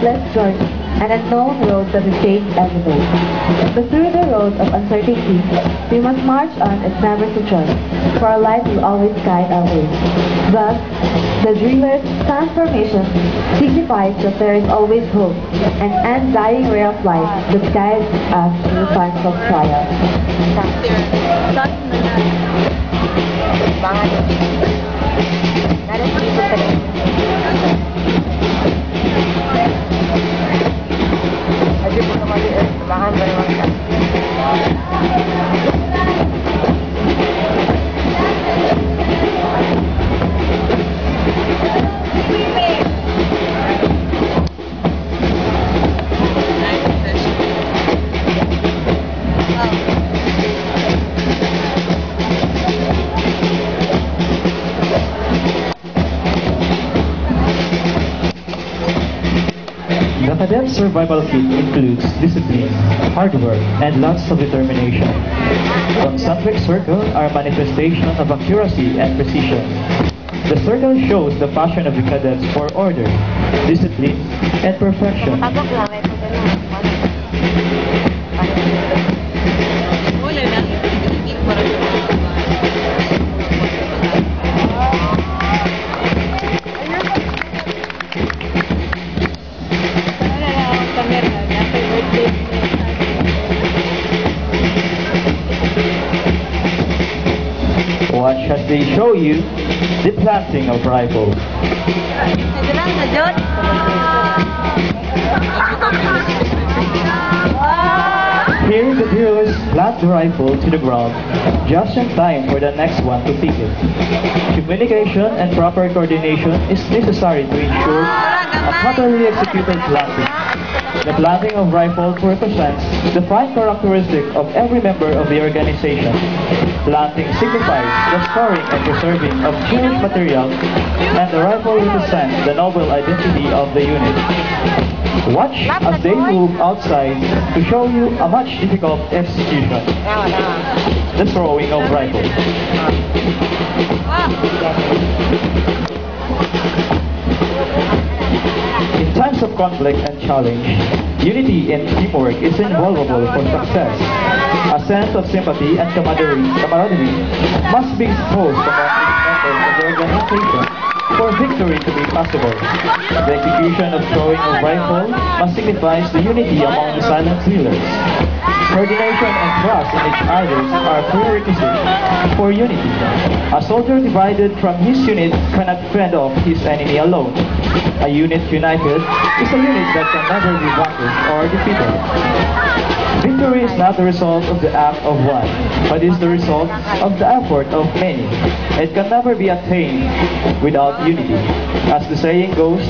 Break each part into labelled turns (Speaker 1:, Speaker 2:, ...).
Speaker 1: endless journey, an unknown road that we take every day. But through the road of uncertainty, we must march on and never to trust, for our light will always guide our way. Thus, the driller's transformation signifies that there is always hope, an undying ray of light that guides us through the times of trial.
Speaker 2: The cadet survival kit includes discipline, hard work, and lots of determination. Concentric circles are manifestation of accuracy and precision. The circle shows the passion of the cadets for order, discipline, and perfection. Watch as they show you the planting of rifles. Here the drillers plant the rifle to the ground just in time for the next one to pick it. Communication and proper coordination is necessary to ensure a properly executed planting. The planting of rifles represents the fine characteristic of every member of the organization. Planting signifies the storing and preserving of cherished material, and the rifle represents the noble identity of the unit. Watch as they move outside to show you a much difficult execution. The throwing of rifles. In times of conflict and challenge, unity and teamwork is invaluable for success. A sense of sympathy and camaraderie must be exposed among each member of the organization for victory to be possible. The execution of throwing of rifle must signify the unity among the silent drillers. Coordination and trust in each other are prerequisites for unity. A soldier divided from his unit cannot fend off his enemy alone. A unit united is a unit that can never be vanquished or defeated. Victory is not the result of the act of one, but is the result of the effort of many. It can never be attained without unity. As the saying goes,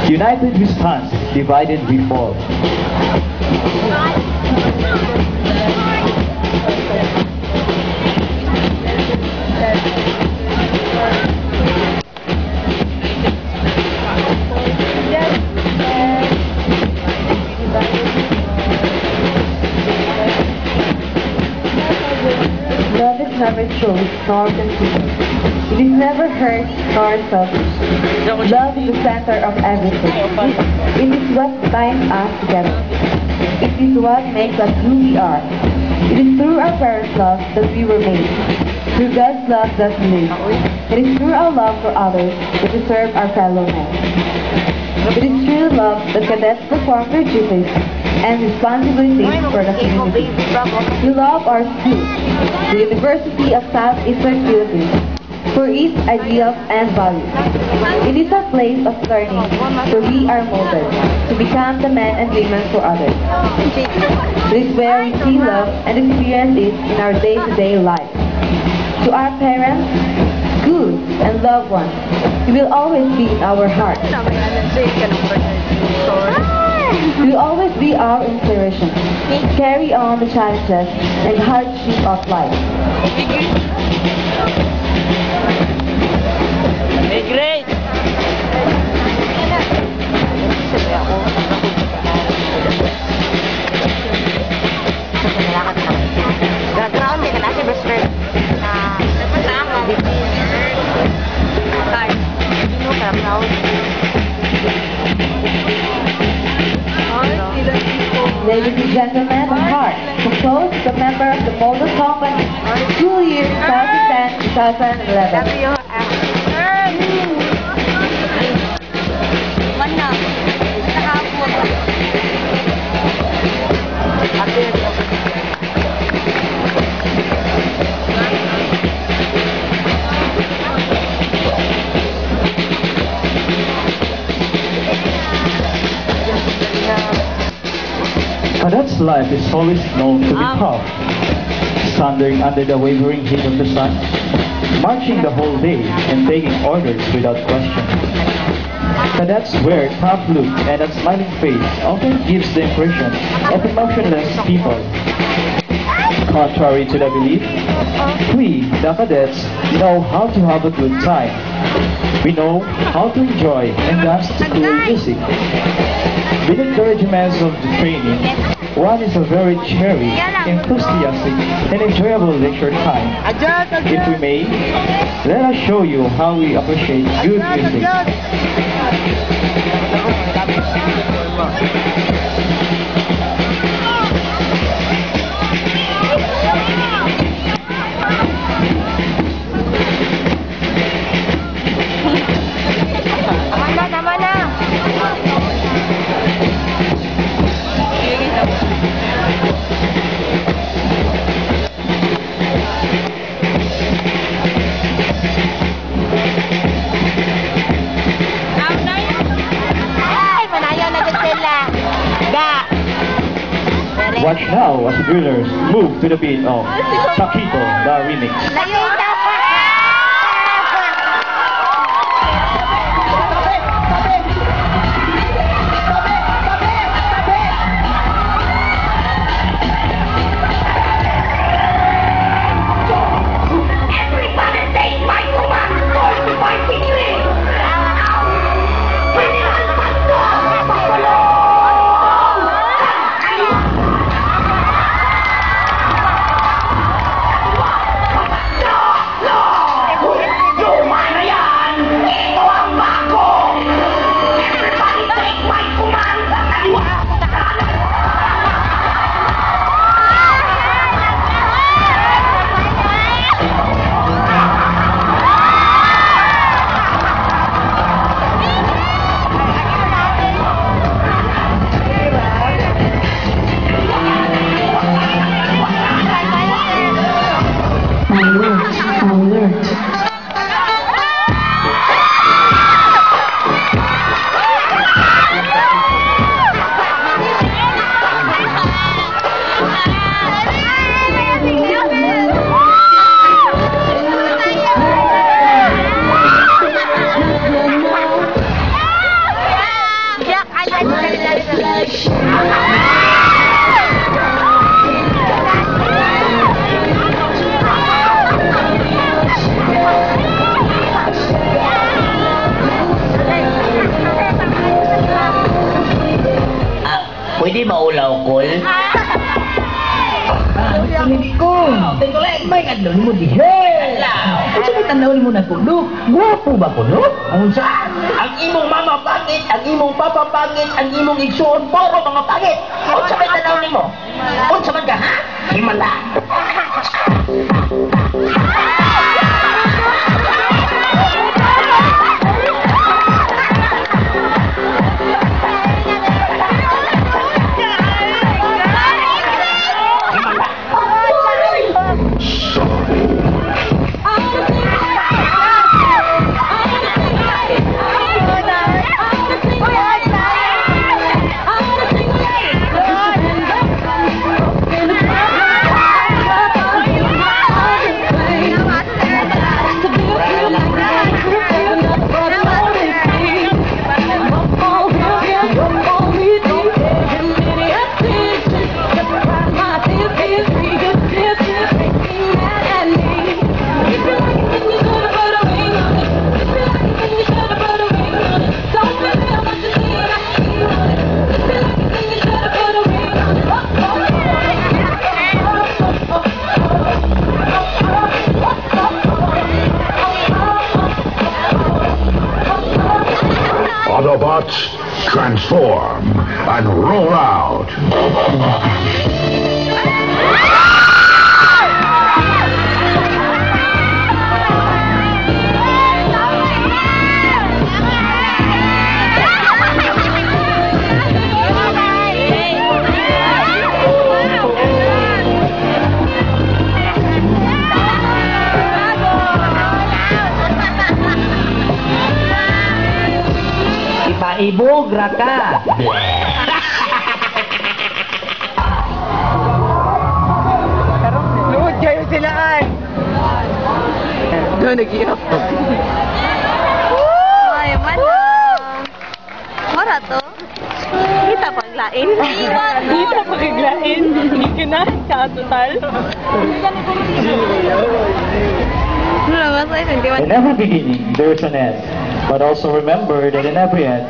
Speaker 2: united we stand, divided we fall.
Speaker 1: Love is never chose nor concealed. It is never hurt nor selfish. Love is the center of everything. It is what binds us together. It is what makes us who we are. It is through our parents' love that we were made. Through God's love that we live. It is through our love for others that we serve our fellow men. It is through love that cadets perform their duties and responsibilities for the community. We love our school, the University of Southeastern Philippines, for its ideals and values. It is a place of learning where we are molded to become the men and women for others. It is where we see love and experience it in our day-to-day life. To our parents, schools, and loved ones, you will always be in our hearts. You will always be our inspiration. Carry on the challenges and hardships of life.
Speaker 3: Great!
Speaker 1: Ladies and gentlemen, of heart, composed the member of the Moldo Company, school year 2010-2011.
Speaker 2: Cadet's life is always known to be tough, standing under the wavering heat of the sun, marching the whole day and taking orders without question. Cadets wear tough look and a smiling face often gives the impression of emotionless people. Contrary to the belief, we, the cadets, know how to have a good time. We know how to enjoy and dance to cool music. With encouragements of the training, one is a very cheery, enthusiastic, and enjoyable lecture time. If we may, let us show you how we appreciate good music. Watch now as the drillers move to the beat of Taquito, the remix.
Speaker 3: Pwede maulaw, Kol? Hindi ko. May adlon mo dihe. Kasi may tanaw mo na kulo. Guwapo ba kulo? Ang saan? Ang imong mama pangit, ang imong papa pangit, ang imong igsoon, puro mga pangit. Ang sa may tanaw mo? Ang sa ka, ha? Himala.
Speaker 4: Autobots, transform and roll out.
Speaker 3: Ipaibog ra ka.
Speaker 4: Luod kayo silaan. Doon, nag-iyak.
Speaker 5: Ay, mana. Mara to? Kita paglain.
Speaker 4: Dito pakiglain. Hindi ka na, total.
Speaker 5: Wala nga sa'yo, hindi
Speaker 2: In every beginning, there is an end. But also remember that in every end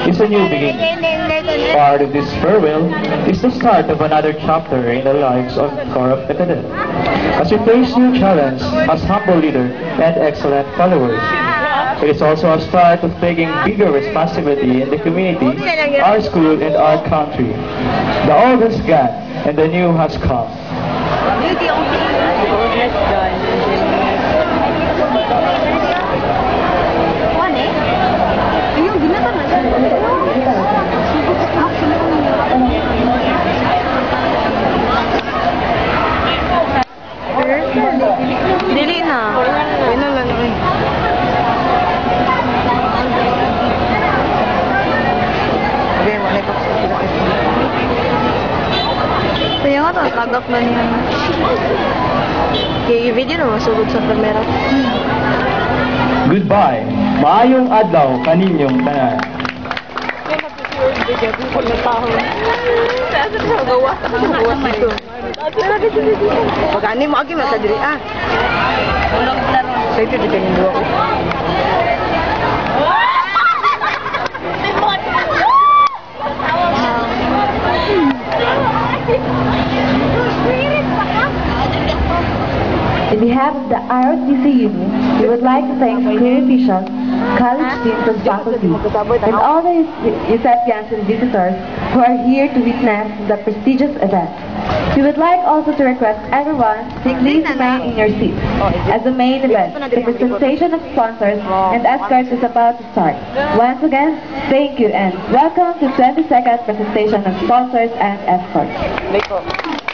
Speaker 2: is a new beginning. Part of this farewell is the start of another chapter in the lives of Cora Petedel. As we face new challenge as humble leader and excellent followers, it is also a start of taking bigger responsibility in the community, our school, and our country. The old has gone, and the new has come.
Speaker 5: Dili na. Ayun na lang. Kaya nga ito, tagap na niya. Kaya i-video na masulod sa kamera.
Speaker 2: Goodbye. Maayong adlaw kaninyong tanan.
Speaker 4: Pag-ani mo, agi mo sa diri, ah. Sa ito, di kanyang duwa ko.
Speaker 1: On behalf of the ROTC Union, we would like to thank school officials, college teams and faculty, and all the recipients and visitors who are here to witness the prestigious event. We would like also to request everyone to please remain in your seats. As the main event, the presentation of sponsors and escorts is about to start. Once again, thank you and welcome to 22nd presentation of sponsors and escorts.